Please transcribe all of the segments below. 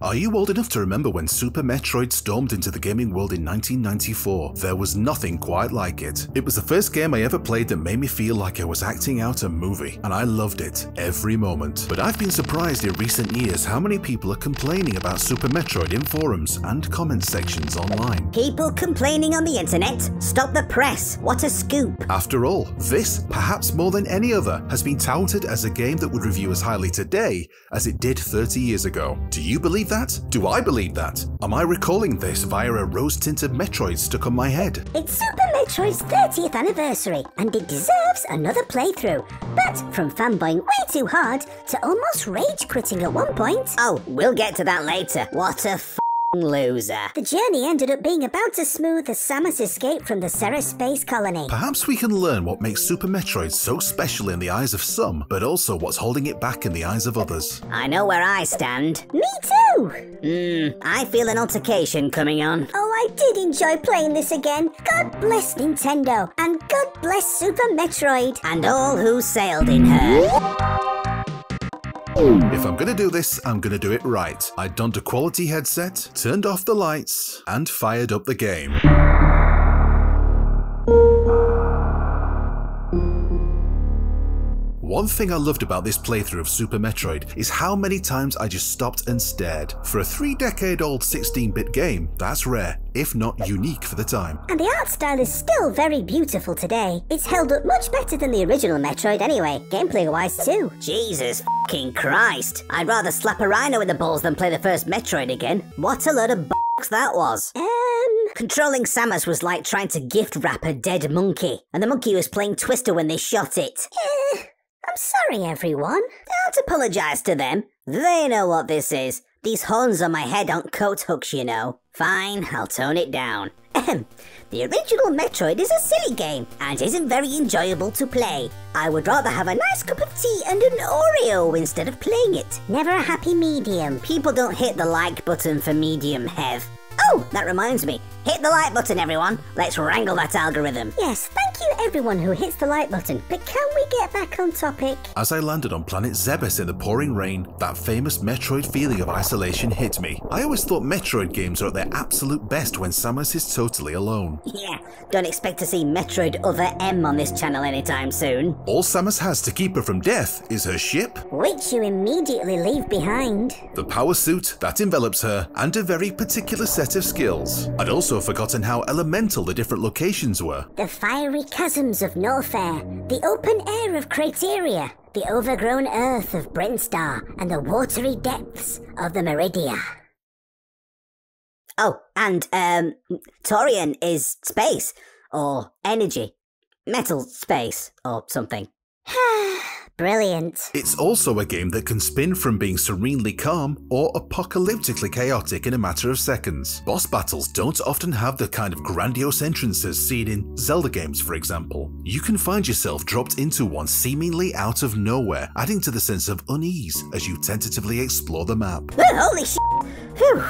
Are you old enough to remember when Super Metroid stormed into the gaming world in 1994? There was nothing quite like it. It was the first game I ever played that made me feel like I was acting out a movie, and I loved it every moment. But I've been surprised in recent years how many people are complaining about Super Metroid in forums and comment sections online. People complaining on the internet? Stop the press, what a scoop. After all, this, perhaps more than any other, has been touted as a game that would review as highly today as it did 30 years ago. Do you believe that? Do I believe that? Am I recalling this via a rose-tinted Metroid stuck on my head? It's Super Metroid's 30th anniversary, and it deserves another playthrough. But from fanboying way too hard to almost rage-quitting at one point... Oh, we'll get to that later. What a loser. The journey ended up being about as smooth as Samus' escape from the Ceres space colony. Perhaps we can learn what makes Super Metroid so special in the eyes of some, but also what's holding it back in the eyes of others. I know where I stand. Me too! I feel an altercation coming on. Oh, I did enjoy playing this again. God bless Nintendo, and God bless Super Metroid. And all who sailed in her. If I'm gonna do this, I'm gonna do it right. I donned a quality headset, turned off the lights, and fired up the game. One thing I loved about this playthrough of Super Metroid is how many times I just stopped and stared. For a 3-decade-old 16-bit game, that's rare, if not unique for the time. And the art style is still very beautiful today. It's held up much better than the original Metroid anyway, gameplay-wise too. Jesus fucking Christ. I'd rather slap a rhino in the balls than play the first Metroid again. What a load of bollocks that was. Controlling Samus was like trying to gift wrap a dead monkey, and the monkey was playing Twister when they shot it. I'm sorry, everyone. Don't apologise to them. They know what this is. These horns on my head aren't coat hooks, you know. Fine, I'll tone it down. The original Metroid is a silly game and isn't very enjoyable to play. I would rather have a nice cup of tea and an Oreo instead of playing it. Never a happy medium. People don't hit the like button for medium, Hev. Oh, that reminds me. Hit the like button, everyone. Let's wrangle that algorithm. Yes, thank you everyone who hits the like button, but can we get back on topic? As I landed on planet Zebes in the pouring rain, that famous Metroid feeling of isolation hit me. I always thought Metroid games are at their absolute best when Samus is totally alone. Yeah, don't expect to see Metroid Other M on this channel anytime soon. All Samus has to keep her from death is her ship, which you immediately leave behind, the power suit that envelops her, and a very particular set of skills. I'd also forgotten how elemental the different locations were. The fiery chasms of Norfair, the open air of Crateria, the overgrown earth of Brinstar, and the watery depths of the Meridia. Oh, and, Torian is space, or energy, metal space, or something. Brilliant. It's also a game that can spin from being serenely calm or apocalyptically chaotic in a matter of seconds. Boss battles don't often have the kind of grandiose entrances seen in Zelda games, for example. You can find yourself dropped into one seemingly out of nowhere, adding to the sense of unease as you tentatively explore the map. Holy shit! Phew!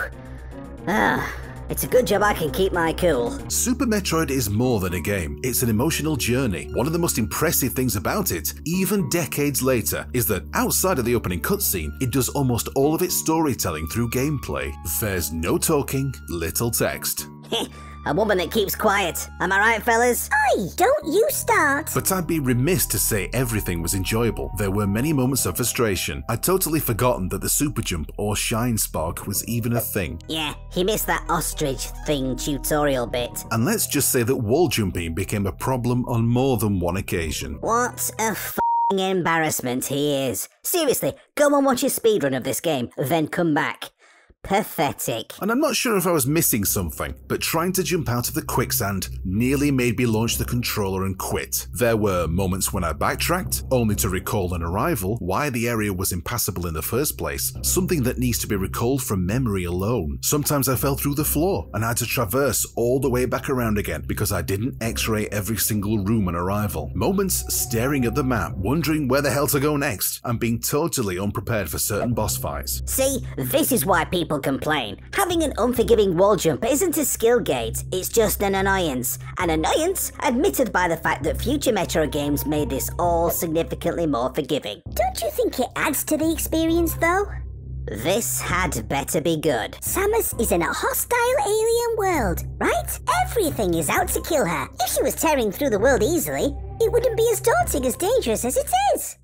It's a good job I can keep my cool. Super Metroid is more than a game, it's an emotional journey. One of the most impressive things about it, even decades later, is that outside of the opening cutscene, it does almost all of its storytelling through gameplay. There's no talking, little text. A woman that keeps quiet. Am I right, fellas? Oi, don't you start. But I'd be remiss to say everything was enjoyable. There were many moments of frustration. I'd totally forgotten that the super jump or shine spark was even a thing. Yeah, he missed that ostrich thing tutorial bit. And let's just say that wall jumping became a problem on more than one occasion. What a f***ing embarrassment he is. Seriously, go and watch a speedrun of this game, then come back. Pathetic. And I'm not sure if I was missing something, but trying to jump out of the quicksand nearly made me launch the controller and quit. There were moments when I backtracked, only to recall on arrival why the area was impassable in the first place, something that needs to be recalled from memory alone. Sometimes I fell through the floor and had to traverse all the way back around again because I didn't x-ray every single room on arrival. Moments staring at the map, wondering where the hell to go next, and being totally unprepared for certain boss fights. See, this is why people complain. Having an unforgiving wall jump isn't a skill gate, it's just an annoyance. An annoyance admitted by the fact that future Metro games made this all significantly more forgiving. Don't you think it adds to the experience though? This had better be good. Samus is in a hostile alien world, right? Everything is out to kill her. If she was tearing through the world easily, it wouldn't be as daunting as dangerous as it is.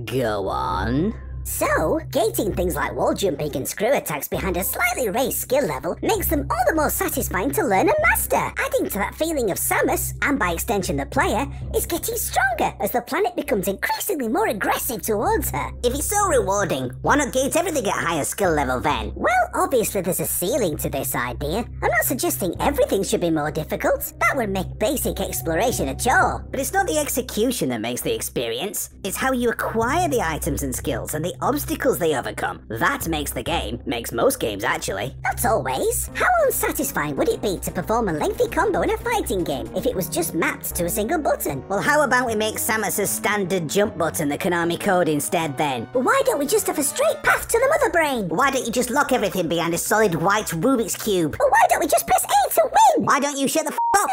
Go on. So, gating things like wall jumping and screw attacks behind a slightly raised skill level makes them all the more satisfying to learn and master. Adding to that feeling of Samus, and by extension the player, is getting stronger as the planet becomes increasingly more aggressive towards her. If it's so rewarding, why not gate everything at higher skill level then? Well, obviously there's a ceiling to this idea. I'm not suggesting everything should be more difficult. That would make basic exploration a chore. But it's not the execution that makes the experience. It's how you acquire the items and skills and the obstacles they overcome. That makes the game. Makes most games, actually. Not always. How unsatisfying would it be to perform a lengthy combo in a fighting game if it was just mapped to a single button? Well, how about we make Samus's standard jump button the Konami code instead then? Why don't we just have a straight path to the mother brain? Why don't you just lock everything behind a solid white Rubik's Cube? Why don't we just press A to win? Why don't you shut the up?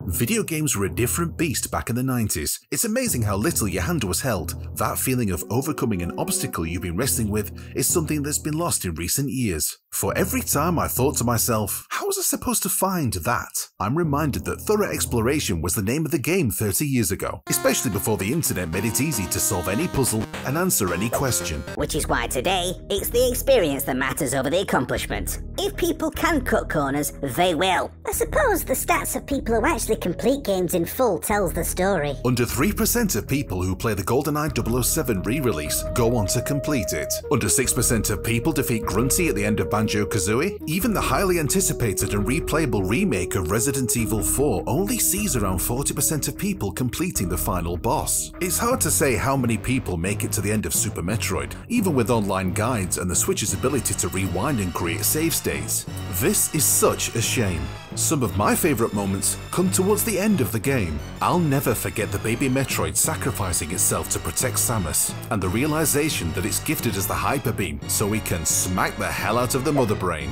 Video games were a different beast back in the 90s. It's amazing how little your hand was held. That feeling of overcoming an obstacle you've been wrestling with is something that's been lost in recent years. For every time I thought to myself, how was I supposed to find that? I'm reminded that thorough exploration was the name of the game 30 years ago, especially before the internet made it easy to solve any puzzle and answer any question. Which is why today, it's the experience that matters over the accomplishment. If people can cut corners, they will. I suppose the stats of people who actually complete games in full tells the story. Under 3% of people who play the GoldenEye 007 re-release go on to complete it. Under 6% of people defeat Grunty at the end of Banjo-Kazooie. Even the highly anticipated and replayable remake of Resident Evil 4 only sees around 40% of people completing the final boss. It's hard to say how many people make it to the end of Super Metroid, even with online guides and the Switch's ability to rewind and create save states. This is such a shame. Some of my favourite moments come towards the end of the game. I'll never forget the baby Metroid sacrificing itself to protect Samus, and the realisation that it's gifted as the Hyper Beam so we can smack the hell out of the Mother Brain.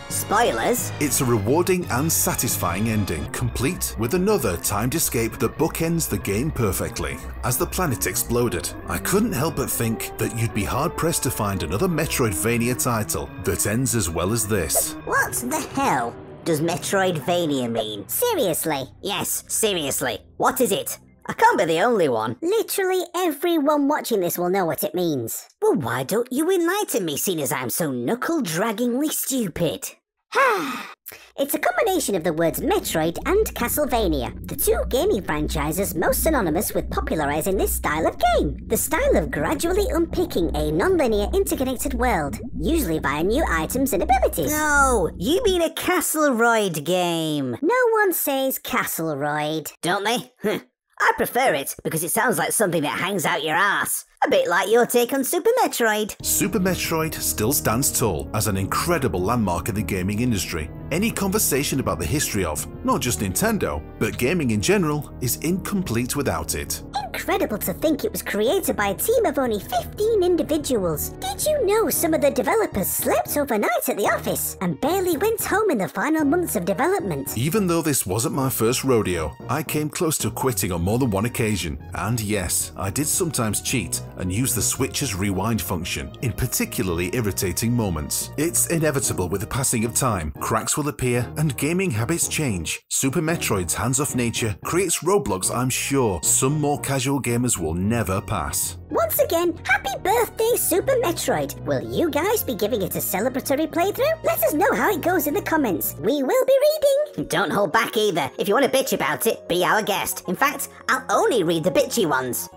Spoilers? It's a rewarding and satisfying ending, complete with another timed escape that bookends the game perfectly. As the planet exploded, I couldn't help but think that you'd be hard-pressed to find another Metroidvania title that ends as well as this. What the hell does Metroidvania mean? Seriously? Yes, seriously. What is it? I can't be the only one. Literally everyone watching this will know what it means. Well, why don't you enlighten me, seeing as I'm so knuckle-draggingly stupid? It's a combination of the words Metroid and Castlevania, the two gaming franchises most synonymous with popularising this style of game. The style of gradually unpicking a non-linear interconnected world, usually via new items and abilities. No, you mean a Castleroid game. No one says Castleroid. Don't they? I prefer it because it sounds like something that hangs out your ass. A bit like your take on Super Metroid. Super Metroid still stands tall as an incredible landmark in the gaming industry. Any conversation about the history of, not just Nintendo, but gaming in general, is incomplete without it. Incredible to think it was created by a team of only 15 individuals. Did you know some of the developers slept overnight at the office and barely went home in the final months of development? Even though this wasn't my first rodeo, I came close to quitting on more than one occasion. And yes, I did sometimes cheat and use the Switch's rewind function in particularly irritating moments. It's inevitable with the passing of time. Cracks will appear and gaming habits change. Super Metroid's hands-off nature creates roadblocks I'm sure some more casual gamers will never pass. Once again, happy birthday Super Metroid! Will you guys be giving it a celebratory playthrough? Let us know how it goes in the comments. We will be reading! Don't hold back either. If you want to bitch about it, be our guest. In fact, I'll only read the bitchy ones.